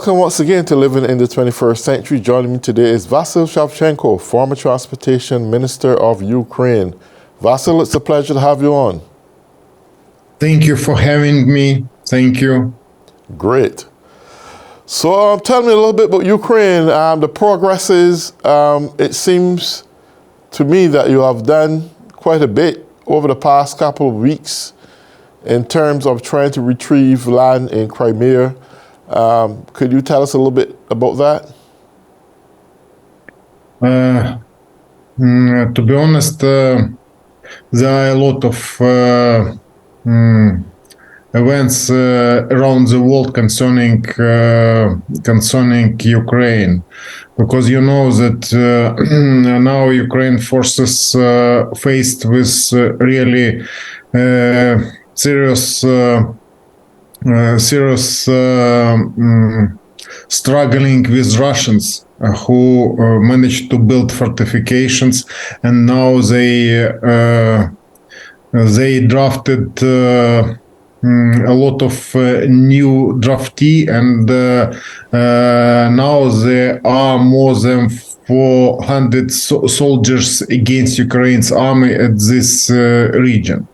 Welcome once again to Living in the 21st Century. Joining me today is Vasil Shevchenko, former Transportation Minister of Ukraine. Vasil, it's a pleasure to have you on. Thank you for having me. Thank you. Great. So tell me a little bit about Ukraine. The progresses, it seems to me that you have done quite a bit over the past couple of weeks in terms of trying to retrieve land in Crimea. Could you tell us a little bit about that? To be honest, there are a lot of events around the world concerning Ukraine, because you know that now Ukraine forces faced with really serious struggling with Russians who managed to build fortifications, and now they drafted a lot of new draftee, and now there are more than 400 soldiers against Ukraine's army at this region.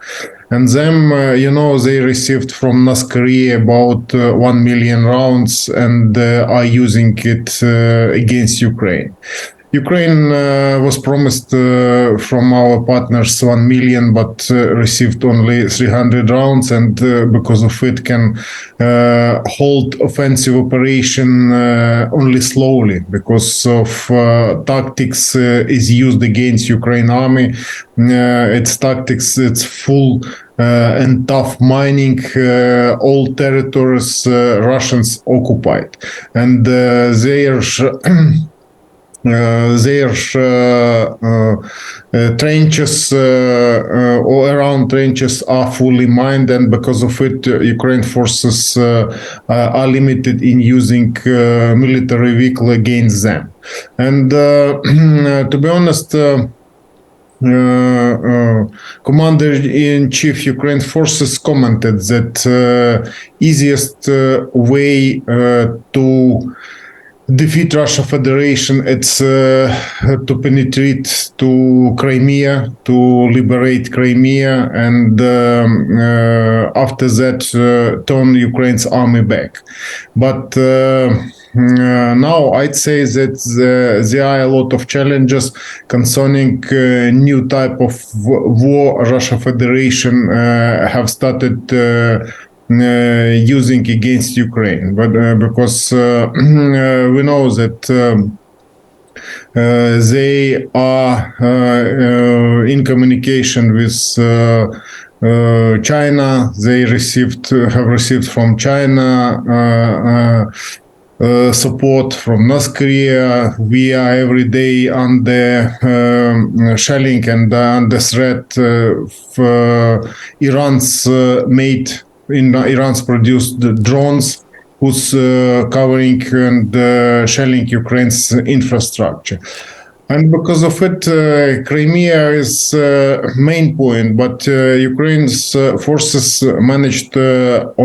And then, they received from North Korea about 1 million rounds and are using it against Ukraine. Ukraine was promised from our partners 1 million, but received only 300 rounds, and because of it can hold offensive operation only slowly because of tactics is used against Ukraine army. Its tactics, it's full and tough mining all territories Russians occupied, and their trenches all around trenches are fully mined, and because of it Ukraine forces are limited in using military vehicle against them. And to be honest, Commander-in-Chief Ukraine forces commented that easiest way to defeat Russia Federation, it's to penetrate to Crimea, to liberate Crimea, and after that turn Ukraine's army back. But now I'd say that there are a lot of challenges concerning new type of war Russia Federation have started using against Ukraine, but because we know that they are in communication with China. They have received from China support from North Korea. We are every day under shelling and under threat of Iran's produced drones who's covering and shelling Ukraine's infrastructure. And because of it, Crimea is main point, but Ukraine's forces managed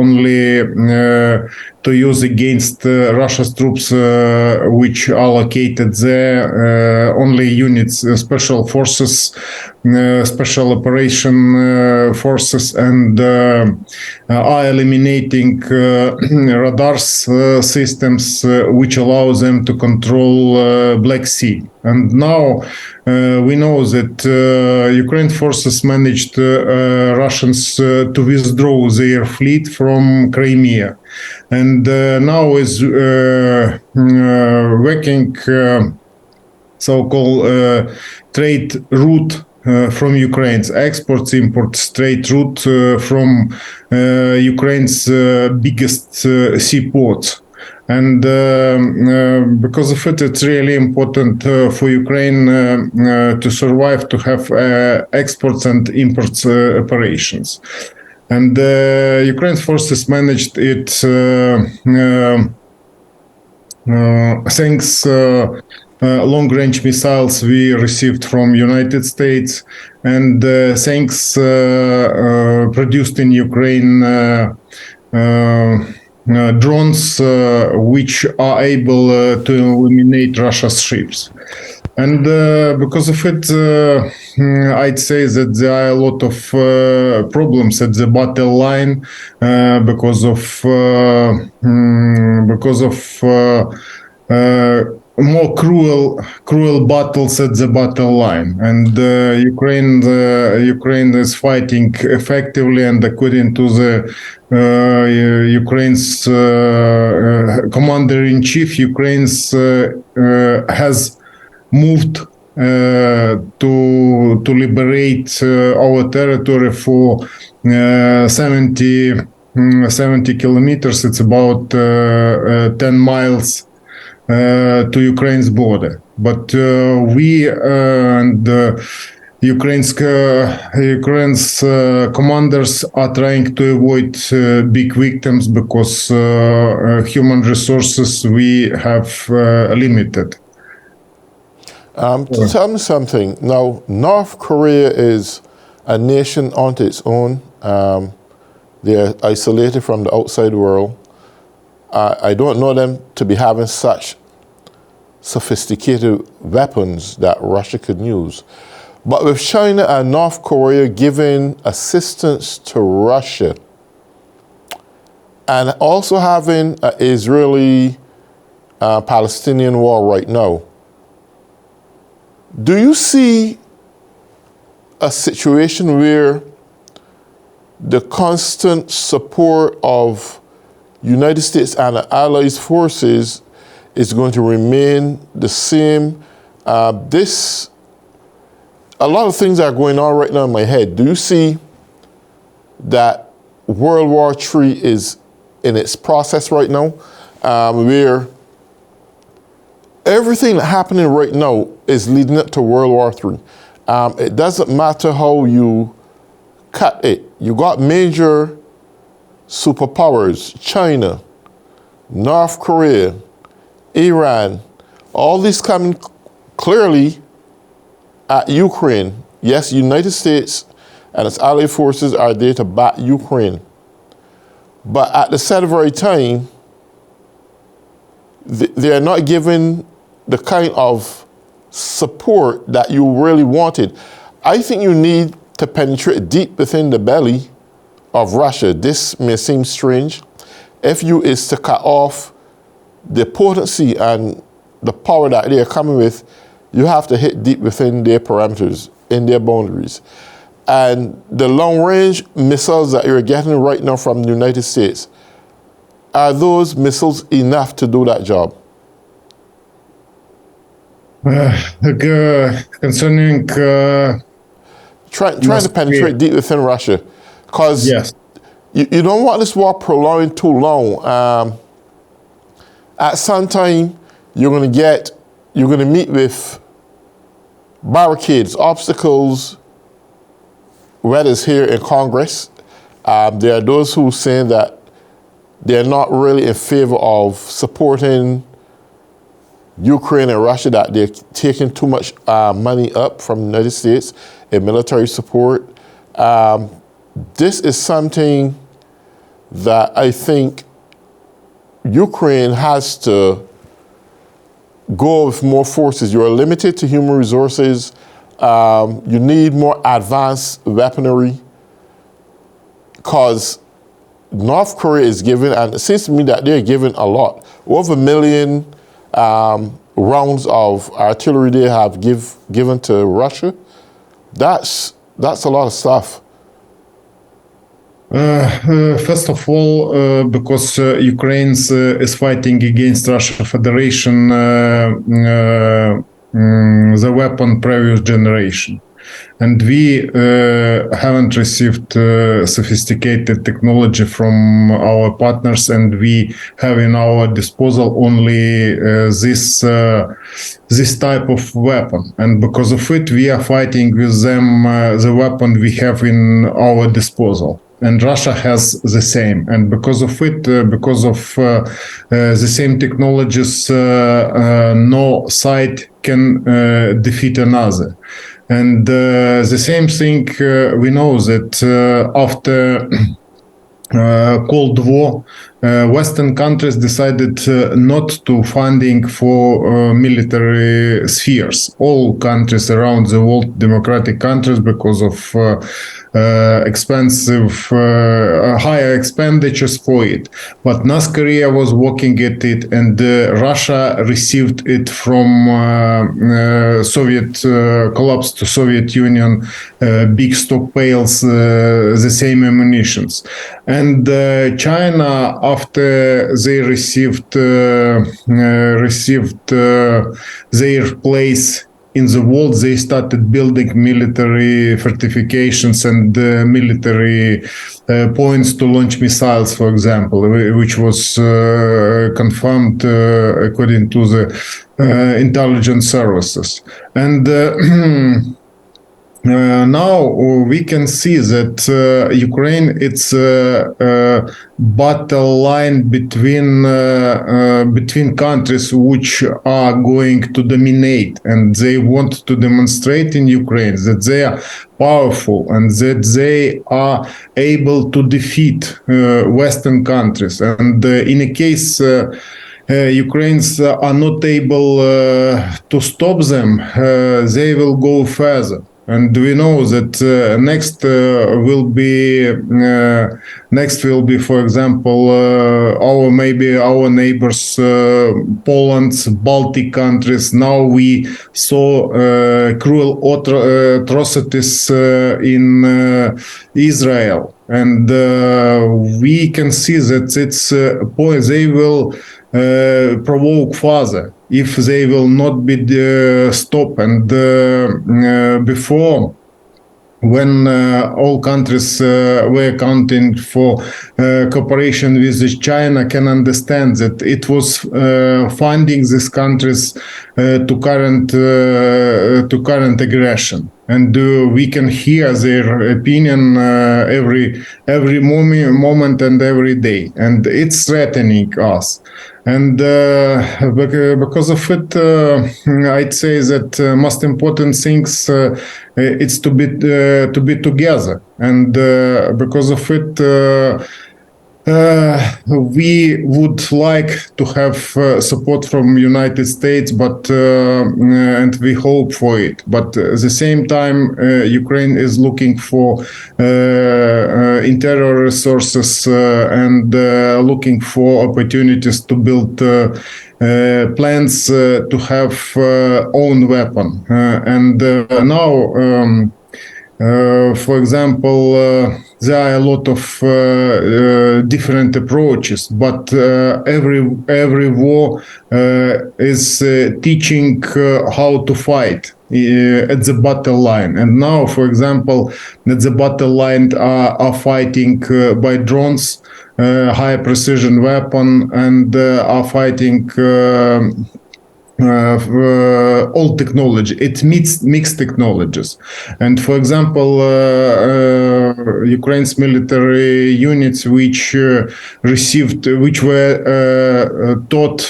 only to use against Russia's troops, which are located there, only units, special forces, special operation forces, and are eliminating radars systems, which allow them to control Black Sea. And now we know that Ukraine forces managed Russians to withdraw their fleet from Crimea, and now is working so-called trade route from Ukraine's exports, imports, trade route from Ukraine's biggest seaports. And because of it, it's really important for Ukraine to survive, to have exports and imports operations. And Ukraine's forces managed it thanks long-range missiles we received from United States, and thanks produced in Ukraine drones which are able to eliminate Russia's ships. And because of it, I'd say that there are a lot of problems at the battle line because of more cruel battles at the battle line, and Ukraine is fighting effectively, and according to the Ukraine's commander-in-chief, Ukraine's has moved to liberate our territory for 70 kilometers. It's about 10 miles to Ukraine's border. But we and Ukraine's commanders are trying to avoid big victims because human resources we have limited. Tell me something. Now, North Korea is a nation unto its own. They're isolated from the outside world. I don't know them to be having such sophisticated weapons that Russia could use. But with China and North Korea giving assistance to Russia and also having an Israeli-Palestinian war right now, do you see a situation where the constant support of United States and the Allies forces is going to remain the same? A lot of things are going on right now in my head. Do you see that World War III is in its process right now, where everything that's happening right now is leading up to World War III? It doesn't matter how you cut it. You got major superpowers, China, North Korea, Iran, all these coming clearly at Ukraine. Yes, United States and its allied forces are there to back Ukraine. But at the same very time, they are not given the kind of support that you really wanted. I think you need to penetrate deep within the belly of Russia. This may seem strange. If you is to cut off the potency and the power that they are coming with, you have to hit deep within their parameters, in their boundaries. And the long-range missiles that you're getting right now from the United States, are those missiles enough to do that job? Concerning trying to penetrate deep within Russia, because yes, you don't want this war prolonging too long. At some time, you're going to meet with barricades, obstacles, whether it's here in Congress. There are those who are saying that they're not really in favor of supporting Ukraine and Russia, that they're taking too much money up from the United States in military support. This is something that I think Ukraine has to go with more forces. You're limited to human resources. You need more advanced weaponry, because North Korea is giving, and it seems to me that they're giving a lot. Over 1 million rounds of artillery they have given to Russia. That's a lot of stuff. First of all, because Ukraine is fighting against Russian Federation, the weapon previous generation. And we haven't received sophisticated technology from our partners, and we have in our disposal only this type of weapon. And because of it, we are fighting with them the weapon we have in our disposal. And Russia has the same. And because of it, because of the same technologies, no side can defeat another. And the same thing, we know that after Cold War, Western countries decided not to funding for military spheres. All countries around the world, democratic countries, because of higher expenditures for it. But North Korea was working at it, and Russia received it from Soviet collapse to Soviet Union, big stockpiles, the same ammunitions. And China, after they received their place in the world, they started building military fortifications and military points to launch missiles, for example, which was confirmed according to the intelligence services. And now we can see that Ukraine, it's a battle line between countries which are going to dominate, and they want to demonstrate in Ukraine that they are powerful and that they are able to defeat Western countries. And in a case Ukrainians are not able to stop them, they will go further. And we know that next will be, for example, our neighbors, Poland, Baltic countries. Now we saw cruel atrocities in Israel, and we can see that it's they will provoke further if they will not be stopped. And before, when all countries were counting for cooperation with China, can understand that it was funding these countries to current aggression. And we can hear their opinion every moment and every day, and it's threatening us. And because of it, I'd say that most important things it's to be together, and because of it. We would like to have support from United States, but and we hope for it. But at the same time, Ukraine is looking for interior resources and looking for opportunities to build plans to have own weapon. And now, for example, there are a lot of different approaches, but every war is teaching how to fight at the battle line. And now, for example, at the battle line are fighting by drones, high precision weapon, and are fighting all technology. It mixed technologies. And for example, Ukraine's military units which were taught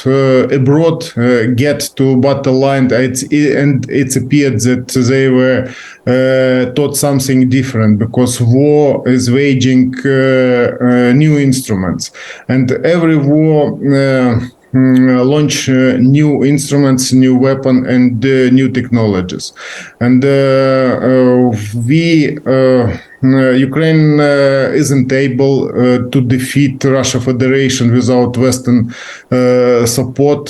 abroad get to battle line, and it appeared that they were taught something different, because war is waging new instruments, and every war launch new instruments, new weapon, and new technologies. And Ukraine isn't able to defeat Russia Federation without Western support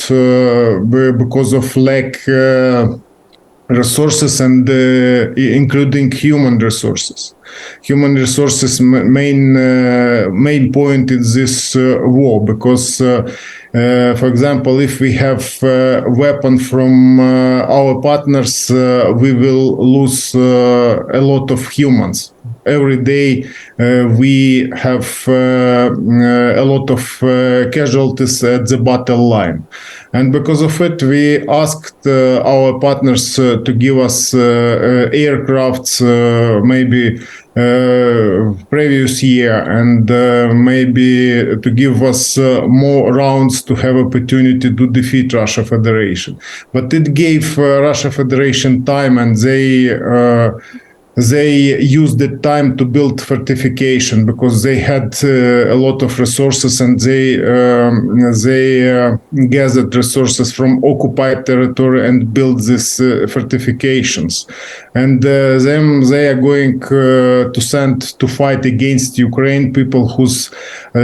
because of lack resources, and including human resources. Human resources main point in this war, because for example, if we have weapon from our partners, we will lose a lot of humans. Every day we have a lot of casualties at the battle line. And because of it, we asked our partners to give us aircrafts maybe previous year, and maybe to give us more rounds to have opportunity to defeat Russia Federation. But it gave Russia Federation time, and they they used the time to build fortification because they had a lot of resources, and they gathered resources from occupied territory and built these fortifications. And then they are going to send to fight against Ukraine people who's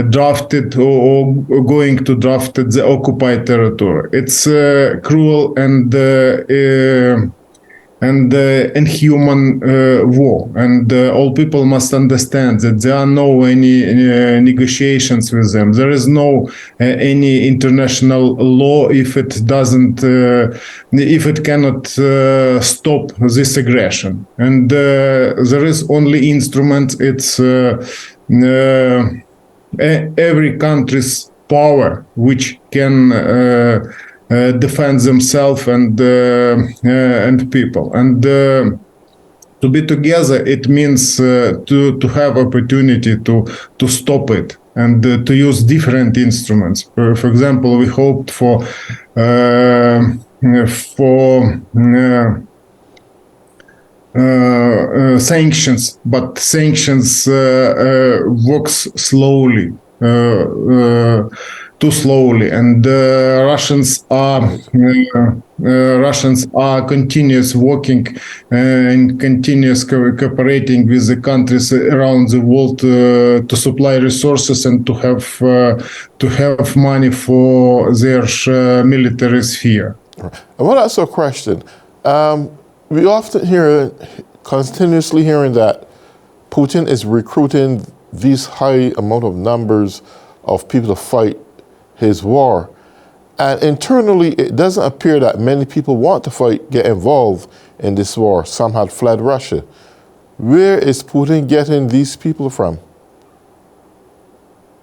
drafted or going to draft the occupied territory. It's cruel and inhuman war, and all people must understand that there are no any negotiations with them. There is no any international law if it doesn't if it cannot stop this aggression, and there is only instrument. It's every country's power which can defend themselves and people. And to be together, it means to have opportunity to stop it and to use different instruments. For example, we hoped for sanctions, but sanctions works slowly. Too slowly, and Russians are continuous working and continuous cooperating with the countries around the world to supply resources and to have money for their military sphere. I want to ask you a question. We often continuously hearing that Putin is recruiting these high amount of numbers of people to fight his war. And internally, it doesn't appear that many people want to get involved in this war. Some had fled Russia. Where is Putin getting these people from?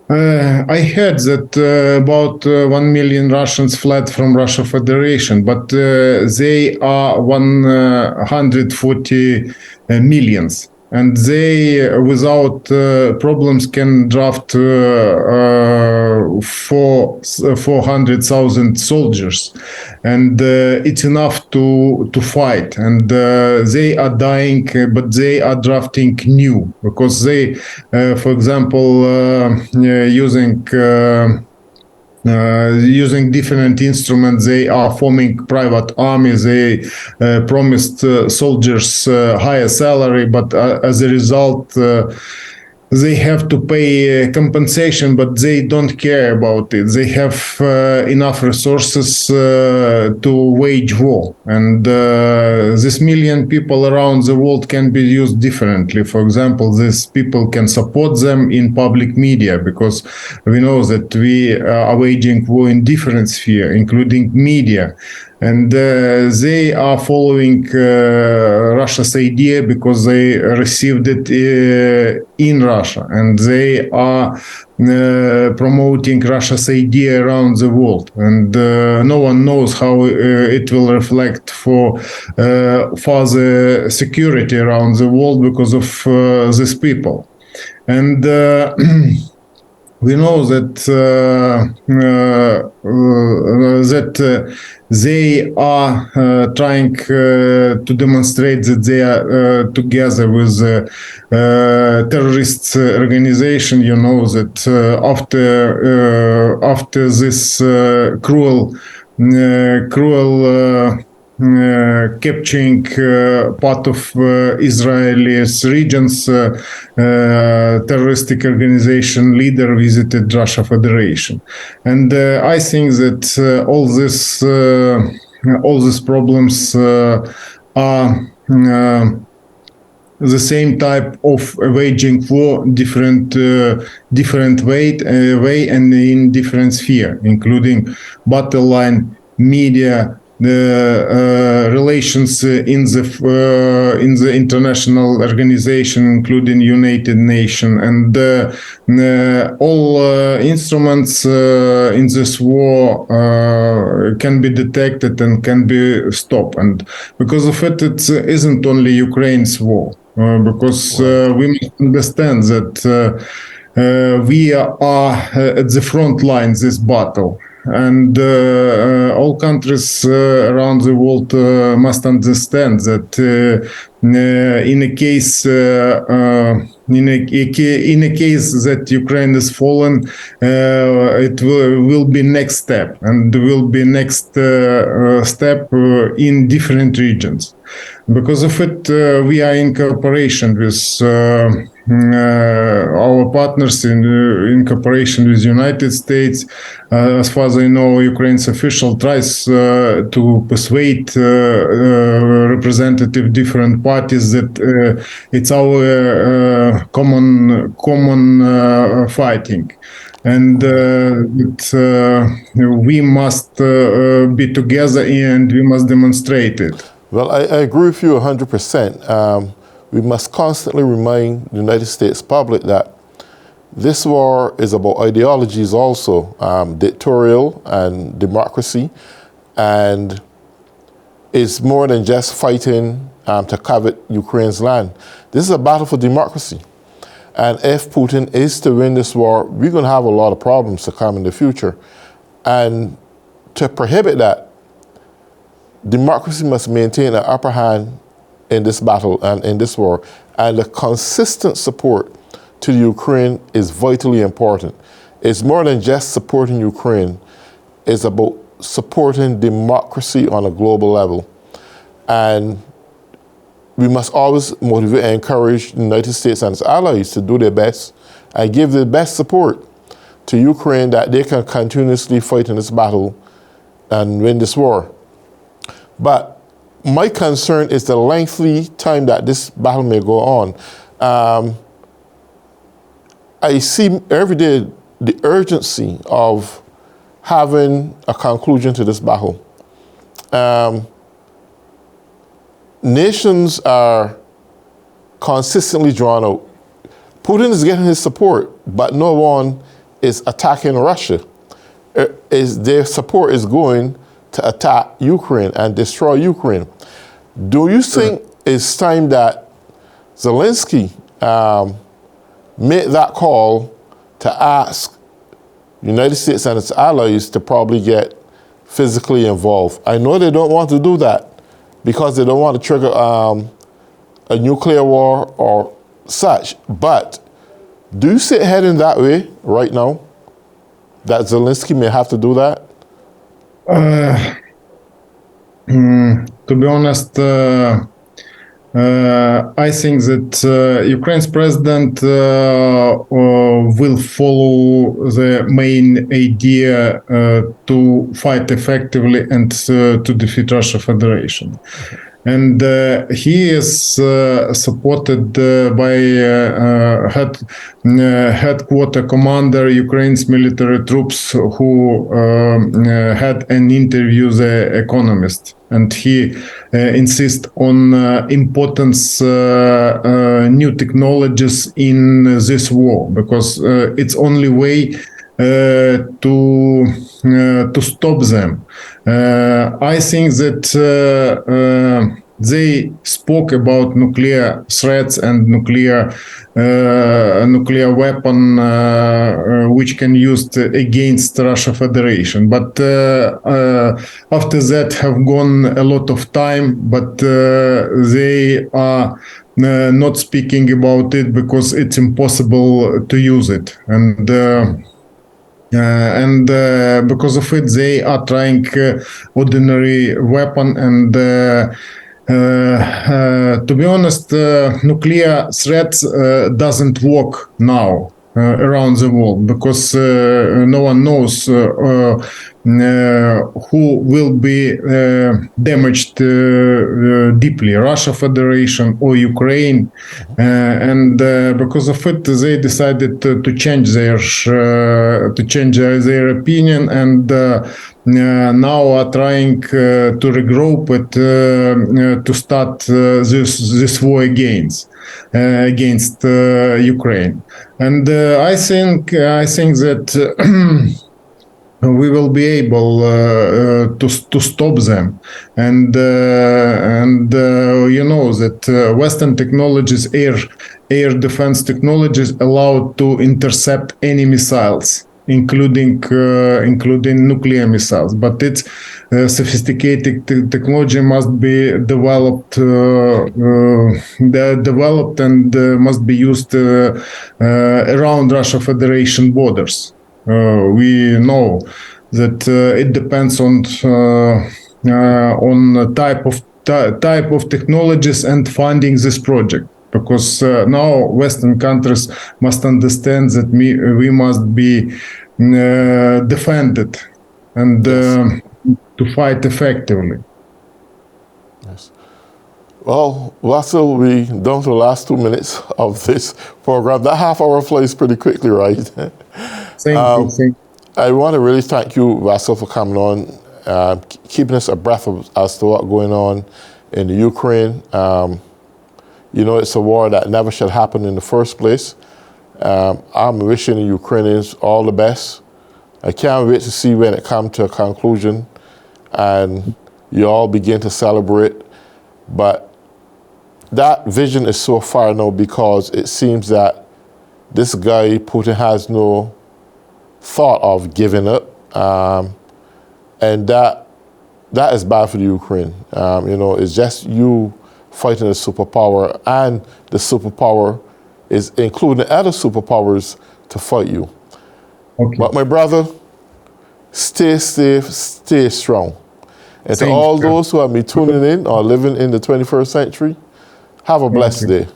I heard that about 1 million Russians fled from Russia Federation, but they are 140 millions. And they, without problems, can draft 400,000 soldiers, and it's enough to fight. And they are dying, but they are drafting new because they, for example, using different instruments, they are forming private armies. They promised soldiers higher salary, but as a result, they have to pay compensation, but they don't care about it. They have enough resources to wage war. And this million people around the world can be used differently. For example, these people can support them in public media, because we know that we are waging war in different spheres, including media. And they are following Russia's idea because they received it in Russia, and they are promoting Russia's idea around the world. And no one knows how it will reflect for further security around the world because of these people. And we know that they are trying to demonstrate that they are together with terrorist organization. You know that after this cruel capturing part of Israel's regions, terroristic organization leader visited Russia Federation, and I think that all these problems are the same type of waging war, different way and in different sphere, including battle line, media, the relations in the international organization, including United Nations, and all instruments in this war can be detected and can be stopped. And because of it, it isn't only Ukraine's war, because we must understand that we are at the front line this battle. and all countries around the world must understand that in a case in a case that Ukraine is fallen, it will be next step, and will be next step in different regions. Because of it, we are in cooperation with our partners in cooperation with United States. As far as I know, Ukraine's official tries to persuade representative different parties that it's our common fighting. And we must be together, and we must demonstrate it. Well, I agree with you 100%. We must constantly remind the United States public that this war is about ideologies also, dictatorial and democracy, and it's more than just fighting to covet Ukraine's land. This is a battle for democracy. And if Putin is to win this war, we're going to have a lot of problems to come in the future. And to prohibit that, democracy must maintain an upper hand in this battle and in this war. And the consistent support to the Ukraine is vitally important. It's more than just supporting Ukraine. It's about supporting democracy on a global level. And we must always motivate and encourage the United States and its allies to do their best and give the best support to Ukraine that they can continuously fight in this battle and win this war. But my concern is the lengthy time that this battle may go on. I see every day the urgency of having a conclusion to this battle. Nations are consistently drawn out. Putin is getting his support, but no one is attacking Russia. Their support is going to attack Ukraine and destroy Ukraine. Do you think it's time that Zelensky made that call to ask the United States and its allies to probably get physically involved? I know they don't want to do that because they don't want to trigger a nuclear war or such, but do you see it heading that way right now, that Zelensky may have to do that? To be honest, I think that Ukraine's president will follow the main idea to fight effectively and to defeat Russia Federation. And he is supported by headquarter commander Ukraine's military troops, who had an interview with The Economist, and he insists on importance new technologies in this war, because it's only way to stop them. I think that they spoke about nuclear threats and nuclear weapon which can used against Russia Federation. But after that have gone a lot of time, but they are not speaking about it because it's impossible to use it. And because of it, they are trying ordinary weapon. And to be honest, nuclear threats doesn't work now around the world, because no one knows who will be damaged deeply, Russia Federation or Ukraine, and because of it, they decided to change their opinion, and now are trying to regroup it to start this war against Ukraine. And I think that we will be able to stop them, and you know that Western technologies, air defense technologies, allowed to intercept any missiles including nuclear missiles. But its sophisticated technology must be developed and must be used around Russia Federation borders. We know that it depends on type of technologies and funding this project. Because now Western countries must understand that we must be defended and to fight effectively. Yes. Well, Vasil, we down to the last 2 minutes of this program. That half hour flies pretty quickly, right? Thank you. I want to really thank you, Vasil, for coming on, keeping us abreast as to what's going on in the Ukraine. You know, it's a war that never should happen in the first place. I'm wishing the Ukrainians all the best. I can't wait to see when it comes to a conclusion and you all begin to celebrate. But that vision is so far now because it seems that this guy, Putin, has no thought of giving up. And that is bad for the Ukraine. You know, it's just you fighting a superpower, and the superpower is including other superpowers to fight you. Okay. But my brother, stay safe, stay strong. And to all those who have been tuning in or living in the 21st century, have a blessed day.